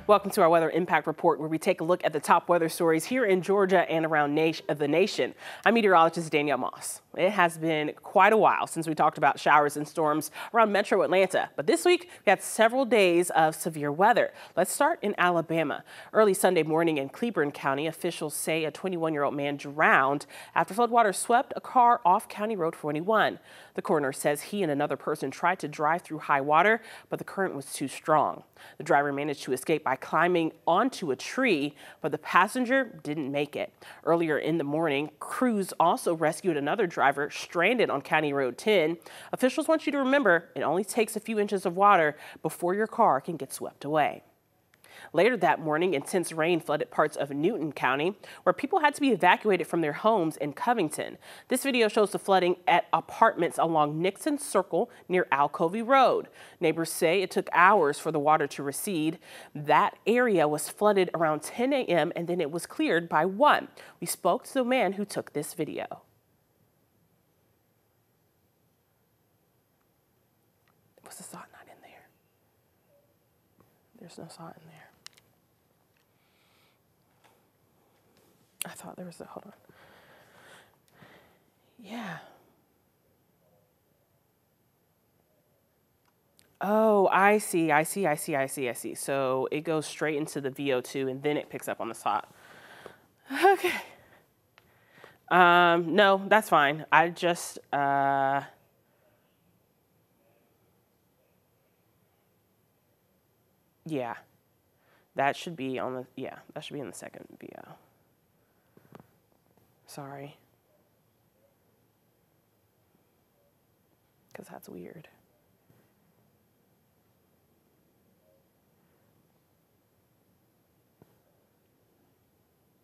Welcome to our Weather Impact Report, where we take a look at the top weather stories here in Georgia and around the nation. I'm meteorologist Danielle Moss. It has been quite a while since we talked about showers and storms around metro Atlanta, but this week we had several days of severe weather. Let's start in Alabama. Early Sunday morning in Cleburne County, officials say a 21-year-old man drowned after floodwaters swept a car off County Road 41. The coroner says he and another person tried to drive through high water, but the current was too strong. The driver managed to escape by climbing onto a tree, but the passenger didn't make it. Earlier in the morning, crews also rescued another driver stranded on County Road 10. Officials want you to remember it only takes a few inches of water before your car can get swept away. Later that morning, intense rain flooded parts of Newton County, where people had to be evacuated from their homes in Covington. This video shows the flooding at apartments along Nixon Circle near Alcovey Road. Neighbors say it took hours for the water to recede. That area was flooded around 10 a.m. and then it was cleared by 1. We spoke to the man who took this video. Was the salt not in there? There's no salt in there. I thought there was a, hold on. Yeah. Oh, I see. So it goes straight into the VO2 and then it picks up on the salt. Okay. No, that's fine. I just, yeah, that should be on the, yeah, that should be in the second VO. Sorry. Because that's weird.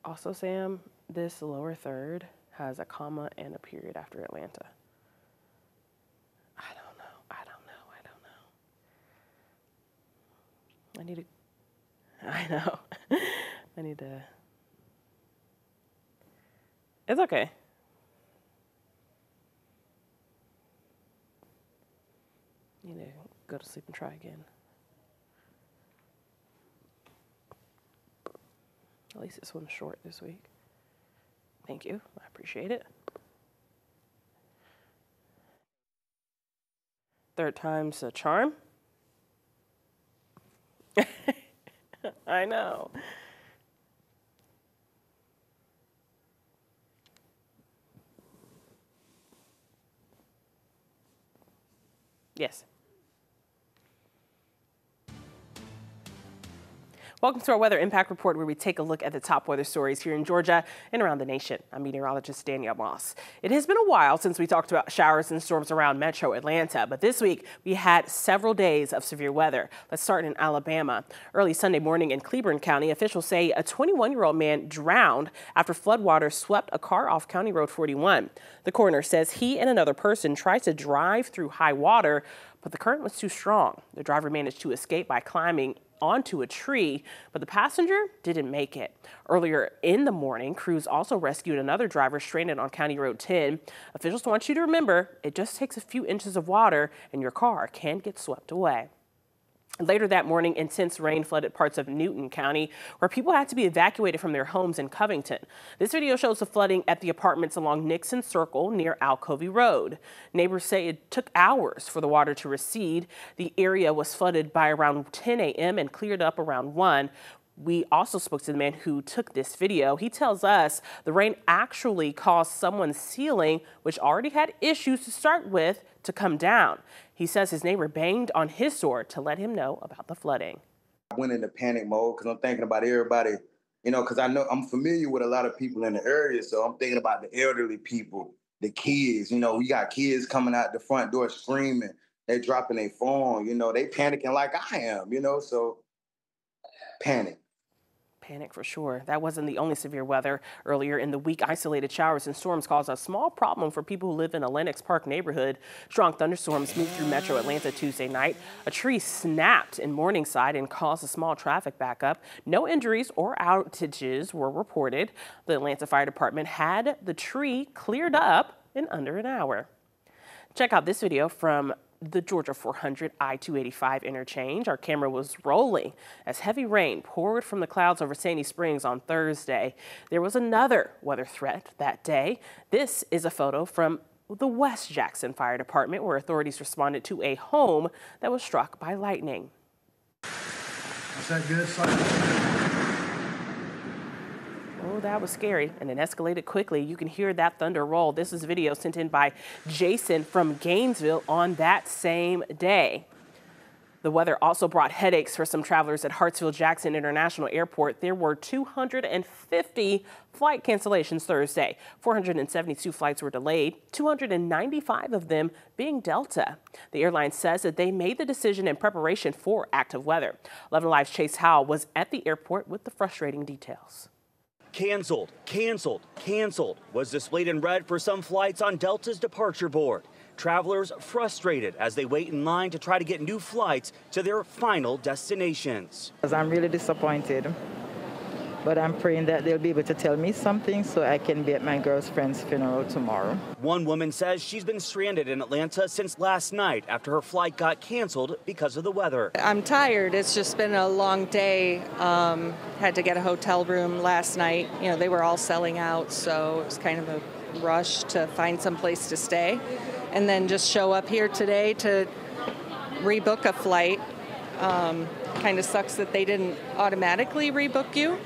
Also, Sam, this lower third has a comma and a period after Atlanta. I don't know. I know. I need to. It's okay. Need to go to sleep and try again. At least this one's short this week. Thank you. I appreciate it. Third time's a charm. I know. Yes. Welcome to our Weather Impact Report, where we take a look at the top weather stories here in Georgia and around the nation. I'm meteorologist Danielle Moss. It has been a while since we talked about showers and storms around metro Atlanta, but this week we had several days of severe weather. Let's start in Alabama. Early Sunday morning in Cleburne County, officials say a 21-year-old man drowned after floodwaters swept a car off County Road 41. The coroner says he and another person tried to drive through high water, but the current was too strong. The driver managed to escape by climbing onto a tree, but the passenger didn't make it. Earlier in the morning, crews also rescued another driver stranded on County Road 10. Officials want you to remember it just takes a few inches of water and your car can get swept away. Later that morning, intense rain flooded parts of Newton County, where people had to be evacuated from their homes in Covington. This video shows the flooding at the apartments along Nixon Circle near Alcovey Road. Neighbors say it took hours for the water to recede. The area was flooded by around 10 a.m. and cleared up around 1. We also spoke to the man who took this video. He tells us the rain actually caused someone's ceiling, which already had issues to start with, to come down. He says his neighbor banged on his door to let him know about the flooding. I went into panic mode because I'm thinking about everybody, because I know I'm familiar with a lot of people in the area. So I'm thinking about the elderly people, the kids. We got kids coming out the front door screaming. They dropping their phone. They panicking like I am, so panic. Panic for sure. That wasn't the only severe weather. Earlier in the week, isolated showers and storms caused a small problem for people who live in a Lenox Park neighborhood. Strong thunderstorms moved through metro Atlanta Tuesday night. A tree snapped in Morningside and caused a small traffic backup. No injuries or outages were reported. The Atlanta Fire Department had the tree cleared up in under an hour. Check out this video from the Georgia 400 I-285 interchange. Our camera was rolling as heavy rain poured from the clouds over Sandy Springs on Thursday. There was another weather threat that day. This is a photo from the West Jackson Fire Department, where authorities responded to a home that was struck by lightning. Is that good? Oh, that was scary, and it escalated quickly. You can hear that thunder roll. This is video sent in by Jason from Gainesville on that same day. The weather also brought headaches for some travelers at Hartsfield-Jackson International Airport. There were 250 flight cancellations Thursday. 472 flights were delayed, 295 of them being Delta. The airline says that they made the decision in preparation for active weather. 11 Alive's Chase Howell was at the airport with the frustrating details. Canceled, canceled, canceled was displayed in red for some flights on Delta's departure board. Travelers frustrated as they wait in line to try to get new flights to their final destinations. I'm really disappointed, but I'm praying that they'll be able to tell me something so I can be at my girlfriend's funeral tomorrow. One woman says she's been stranded in Atlanta since last night after her flight got canceled because of the weather. I'm tired. It's just been a long day. Had to get a hotel room last night. You know, they were all selling out, so it was kind of a rush to find some place to stay. And then just show up here today to rebook a flight. Kind of sucks that they didn't automatically rebook you.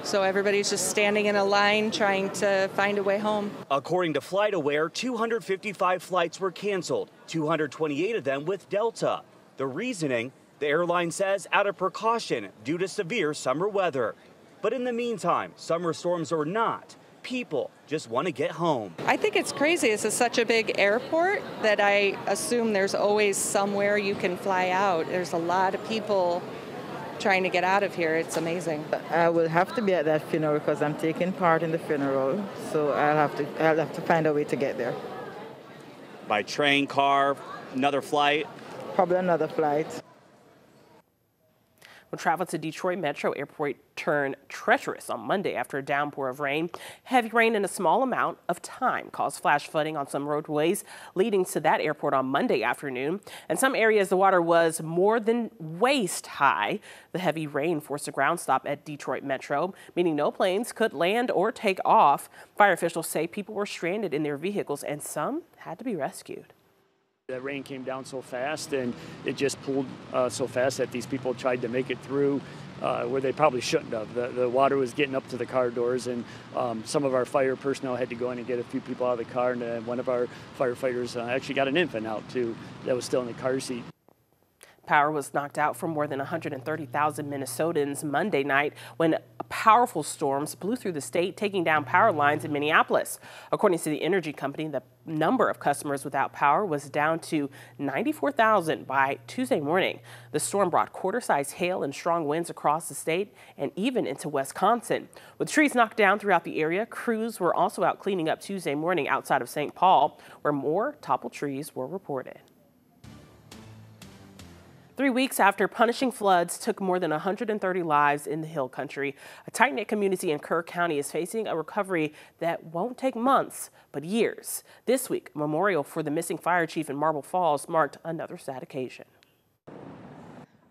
So everybody's just standing in a line trying to find a way home. According to FlightAware, 255 flights were canceled, 228 of them with Delta. The reasoning, the airline says, out of precaution due to severe summer weather. But in the meantime, summer storms or not, people just want to get home. I think it's crazy. This is such a big airport that I assume there's always somewhere you can fly out. There's a lot of people trying to get out of here. It's amazing. I will have to be at that funeral because I'm taking part in the funeral, so I'll have to find a way to get there. By train, car, another flight? Probably another flight. When travel to Detroit Metro Airport turned treacherous on Monday after a downpour of rain. Heavy rain in a small amount of time caused flash flooding on some roadways leading to that airport on Monday afternoon. In some areas, the water was more than waist high. The heavy rain forced a ground stop at Detroit Metro, meaning no planes could land or take off. Fire officials say people were stranded in their vehicles and some had to be rescued. That rain came down so fast and it just pulled so fast that these people tried to make it through where they probably shouldn't have. The water was getting up to the car doors, and some of our fire personnel had to go in and get a few people out of the car, and one of our firefighters actually got an infant out too that was still in the car seat. Power was knocked out for more than 130,000 Minnesotans Monday night when powerful storms blew through the state, taking down power lines in Minneapolis. According to the energy company, the number of customers without power was down to 94,000 by Tuesday morning. The storm brought quarter-size hail and strong winds across the state and even into Wisconsin. With trees knocked down throughout the area, crews were also out cleaning up Tuesday morning outside of St. Paul, where more toppled trees were reported. 3 weeks after punishing floods took more than 130 lives in the Hill Country, a tight-knit community in Kerr County is facing a recovery that won't take months, but years. This week, a memorial for the missing fire chief in Marble Falls marked another sad occasion.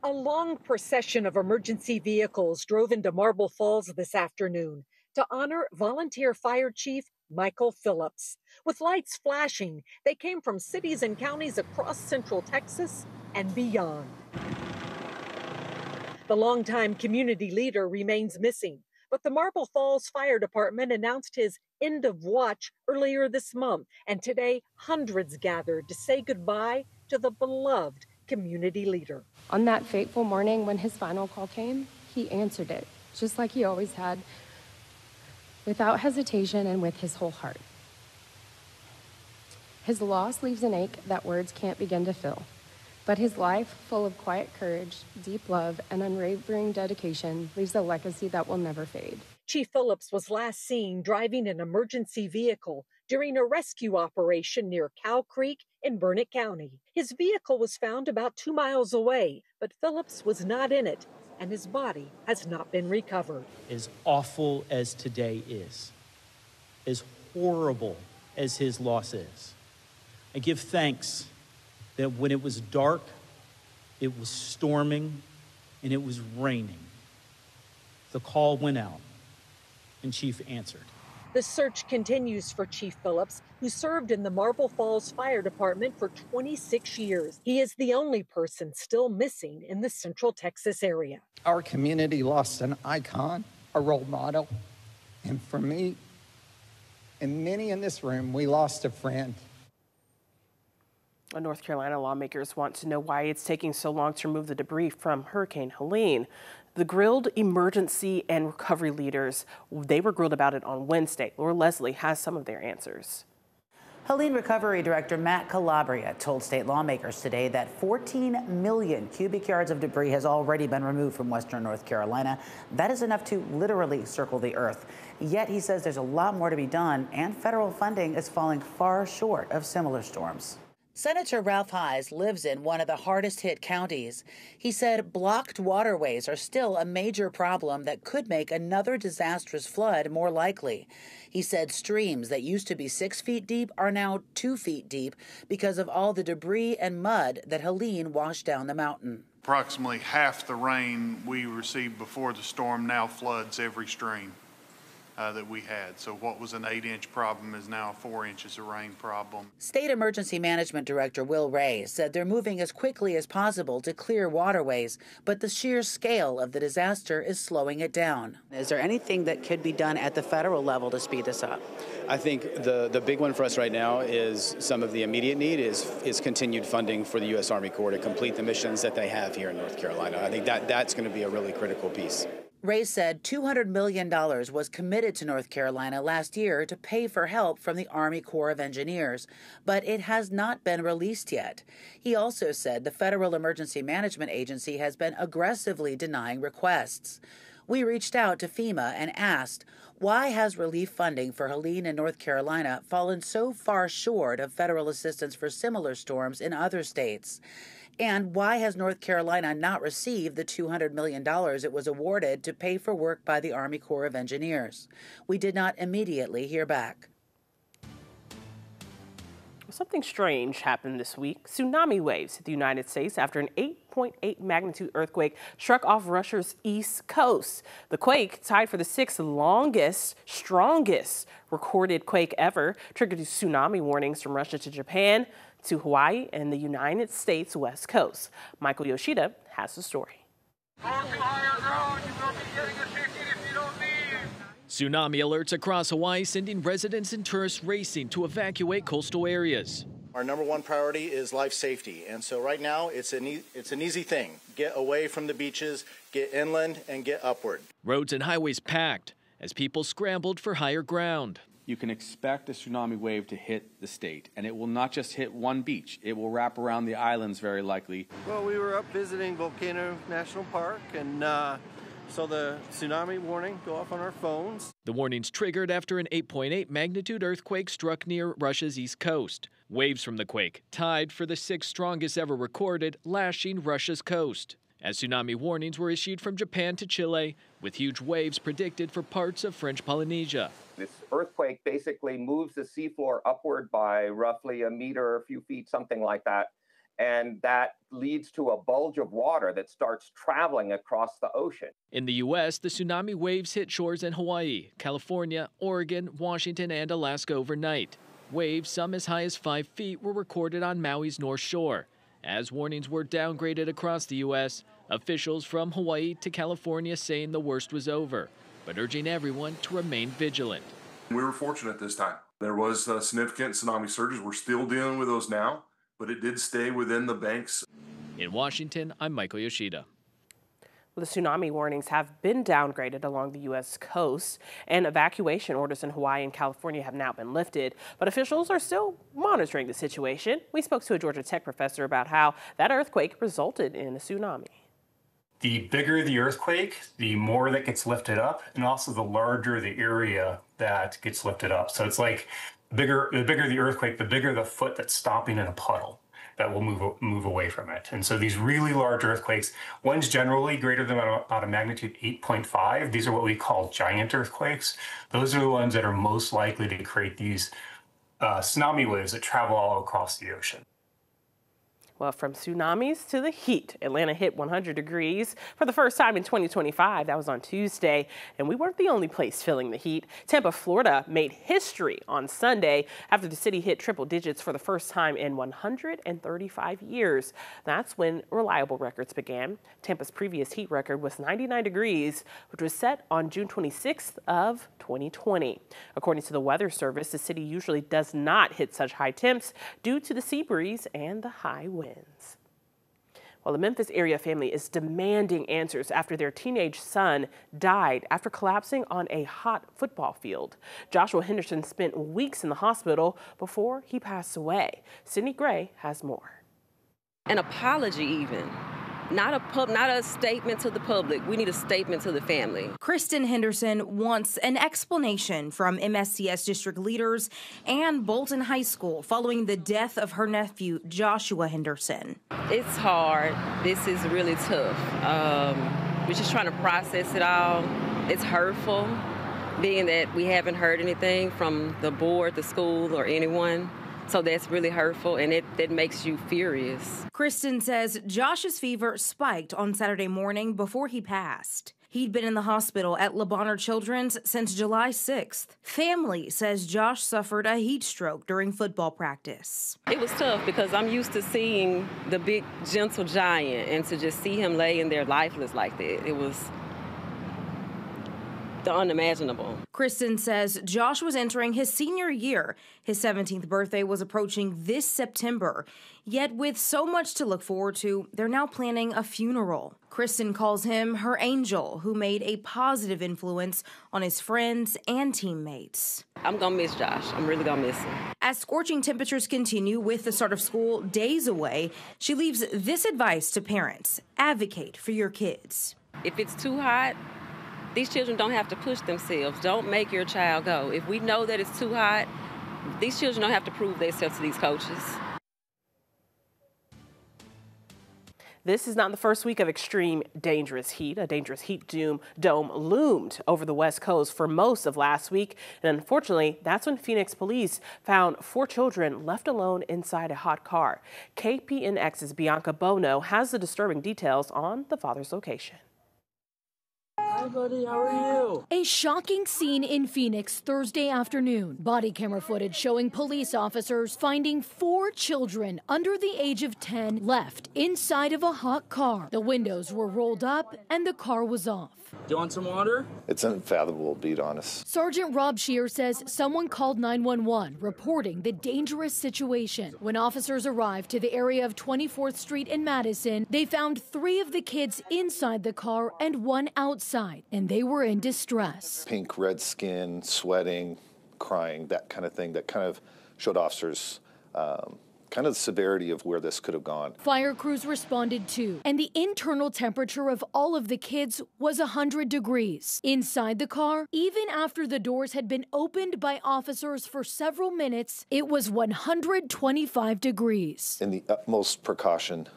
A long procession of emergency vehicles drove into Marble Falls this afternoon to honor volunteer fire chief Michael Phillips. With lights flashing, they came from cities and counties across central Texas and beyond. The longtime community leader remains missing, but the Marble Falls Fire Department announced his end of watch earlier this month, and today hundreds gathered to say goodbye to the beloved community leader. On that fateful morning when his final call came, he answered it, just like he always had, without hesitation and with his whole heart. His loss leaves an ache that words can't begin to fill. But his life, full of quiet courage, deep love, and unwavering dedication, leaves a legacy that will never fade. Chief Phillips was last seen driving an emergency vehicle during a rescue operation near Cow Creek in Burnett County. His vehicle was found about 2 miles away, but Phillips was not in it, and his body has not been recovered. As awful as today is, as horrible as his loss is, I give thanks that when it was dark, it was storming, and it was raining, the call went out, and Chief answered. The search continues for Chief Phillips, who served in the Marble Falls Fire Department for 26 years. He is the only person still missing in the Central Texas area. Our community lost an icon, a role model, and for me and many in this room, we lost a friend. North Carolina lawmakers want to know why it's taking so long to remove the debris from Hurricane Helene. The grilled emergency and recovery leaders, they were grilled about it on Wednesday. Laura Leslie has some of their answers. Helene Recovery Director Matt Calabria told state lawmakers today that 14 million cubic yards of debris has already been removed from western North Carolina. That is enough to literally circle the earth. Yet he says there's a lot more to be done, and federal funding is falling far short of similar storms. Senator Ralph Hayes lives in one of the hardest hit counties. He said blocked waterways are still a major problem that could make another disastrous flood more likely. He said streams that used to be 6 feet deep are now 2 feet deep because of all the debris and mud that Helene washed down the mountain. Approximately half the rain we received before the storm now floods every stream that we had. So what was an 8-inch problem is now 4 inches of rain problem. State Emergency Management Director Will Ray said they're moving as quickly as possible to clear waterways, but the sheer scale of the disaster is slowing it down. Is there anything that could be done at the federal level to speed this up? I think the big one for us right now is some of the immediate need is continued funding for the U.S. Army Corps to complete the missions that they have here in North Carolina. I think that's going to be a really critical piece. Ray said $200 million was committed to North Carolina last year to pay for help from the Army Corps of Engineers, but it has not been released yet. He also said the Federal Emergency Management Agency has been aggressively denying requests. We reached out to FEMA and asked, why has relief funding for Helene and North Carolina fallen so far short of federal assistance for similar storms in other states? And why has North Carolina not received the $200 million it was awarded to pay for work by the Army Corps of Engineers? We did not immediately hear back. Something strange happened this week. Tsunami waves hit the United States after an 8.8 magnitude earthquake struck off Russia's east coast. The quake, tied for the 6th longest, strongest recorded quake ever, triggered tsunami warnings from Russia to Japan, to Hawaii and the United States West Coast. Michael Yoshida has the story. Tsunami alerts across Hawaii sending residents and tourists racing to evacuate coastal areas. Our number one priority is life safety, and so right now it's an easy thing. Get away from the beaches, get inland, and get upward. Roads and highways packed as people scrambled for higher ground. You can expect a tsunami wave to hit the state, and it will not just hit one beach. It will wrap around the islands very likely. Well, we were up visiting Volcano National Park, and saw the tsunami warning go off on our phones. The warnings triggered after an 8.8 magnitude earthquake struck near Russia's east coast. Waves from the quake, tied for the 6th strongest ever recorded, lashing Russia's coast. As tsunami warnings were issued from Japan to Chile, with huge waves predicted for parts of French Polynesia. This earthquake basically moves the seafloor upward by roughly a meter, a few feet, something like that. And that leads to a bulge of water that starts traveling across the ocean. In the U.S., the tsunami waves hit shores in Hawaii, California, Oregon, Washington, and Alaska overnight. Waves, some as high as 5 feet, were recorded on Maui's North Shore. As warnings were downgraded across the U.S., officials from Hawaii to California saying the worst was over, but urging everyone to remain vigilant. We were fortunate this time. There was significant tsunami surges. We're still dealing with those now, but it did stay within the banks. In Washington, I'm Michael Yoshida. The tsunami warnings have been downgraded along the U.S. coast, and evacuation orders in Hawaii and California have now been lifted, but officials are still monitoring the situation. We spoke to a Georgia Tech professor about how that earthquake resulted in a tsunami. The bigger the earthquake, the more that gets lifted up, and also the larger the area that gets lifted up. So it's like the bigger the earthquake, the bigger the foot that's stopping in a puddle that will move away from it. And so these really large earthquakes, one's generally greater than about a magnitude 8.5. These are what we call giant earthquakes. Those are the ones that are most likely to create these tsunami waves that travel all across the ocean. Well, from tsunamis to the heat, Atlanta hit 100 degrees for the first time in 2025. That was on Tuesday, and we weren't the only place feeling the heat. Tampa, Florida made history on Sunday after the city hit triple digits for the first time in 135 years. That's when reliable records began. Tampa's previous heat record was 99 degrees, which was set on June 26th of 2020. According to the Weather Service, the city usually does not hit such high temps due to the sea breeze and the high winds. Well, the Memphis area family is demanding answers after their teenage son died after collapsing on a hot football field. Joshua Henderson spent weeks in the hospital before he passed away. Sydney Gray has more. An apology even. Not a statement to the public. We need a statement to the family. Kristen Henderson wants an explanation from MSCS district leaders and Bolton High School following the death of her nephew, Joshua Henderson. It's hard. This is really tough. We're just trying to process it all. It's hurtful, being that we haven't heard anything from the board, the school, or anyone. So that's really hurtful, and that makes you furious. Kristen says Josh's fever spiked on Saturday morning before he passed. He'd been in the hospital at Le Bonheur Children's since July 6th. Family says Josh suffered a heat stroke during football practice. It was tough because I'm used to seeing the big, gentle giant, and to just see him laying there lifeless like that, it was the unimaginable. Kristen says Josh was entering his senior year. His 17th birthday was approaching this September. Yet with so much to look forward to, they're now planning a funeral. Kristen calls him her angel, who made a positive influence on his friends and teammates. I'm gonna miss Josh. I'm really gonna miss him. As scorching temperatures continue with the start of school days away, she leaves this advice to parents: advocate for your kids. If it's too hot, these children don't have to push themselves. Don't make your child go. If we know that it's too hot, these children don't have to prove themselves to these coaches. This is not the first week of extreme dangerous heat. A dangerous heat dome loomed over the West Coast for most of last week. And unfortunately, that's when Phoenix police found 4 children left alone inside a hot car. KPNX's Bianca Bono has the disturbing details on the father's location. Hi, buddy. How are you? A shocking scene in Phoenix Thursday afternoon. Body camera footage showing police officers finding 4 children under the age of 10 left inside of a hot car. The windows were rolled up and the car was off. Do you want some water? It's unfathomable, to be honest. Sergeant Rob Shear says someone called 911 reporting the dangerous situation. When officers arrived to the area of 24th Street in Madison, they found 3 of the kids inside the car and 1 outside, and they were in distress. Pink, red skin, sweating, crying, that kind of thing, that kind of showed officers kind of the severity of where this could have gone. Fire crews responded too, and the internal temperature of all of the kids was 100 degrees. Inside the car, even after the doors had been opened by officers for several minutes, it was 125 degrees. In the utmost precaution,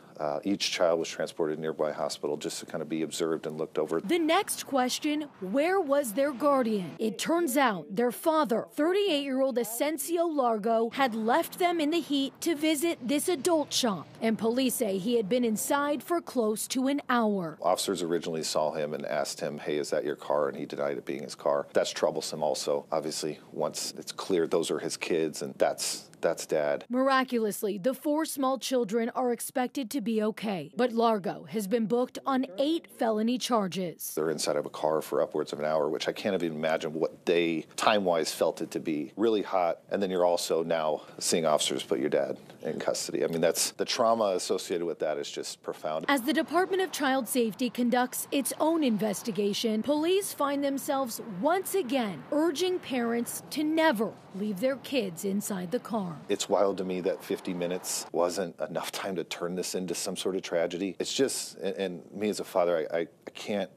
each child was transported to a nearby hospital just to kind of be observed and looked over. The next question, where was their guardian? It turns out their father, 38-year-old Asensio Largo, had left them in the heat to visit this adult shop, and police say he had been inside for close to an hour. Officers originally saw him and asked him, hey, is that your car? And he denied it being his car. That's troublesome also. Obviously, once it's clear those are his kids, and that's Dad. Miraculously, the 4 small children are expected to be okay, but Largo has been booked on 8 felony charges. They're inside of a car for upwards of an hour, which I can't even imagine what they, time-wise, felt it to be. Really hot, and then you're also now seeing officers put your dad in custody. I mean, that's the trauma associated with that is just profound. As the Department of Child Safety conducts its own investigation, police find themselves once again urging parents to never leave their kids inside the car. It's wild to me that 50 minutes wasn't enough time to turn this into some sort of tragedy. It's just, and me as a father, I can't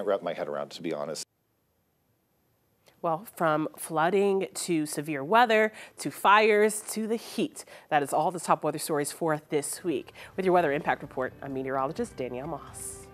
wrap my head around it, to be honest. Well, from flooding to severe weather to fires to the heat, that is all the top weather stories for this week. With your weather impact report, I'm meteorologist Danielle Moss.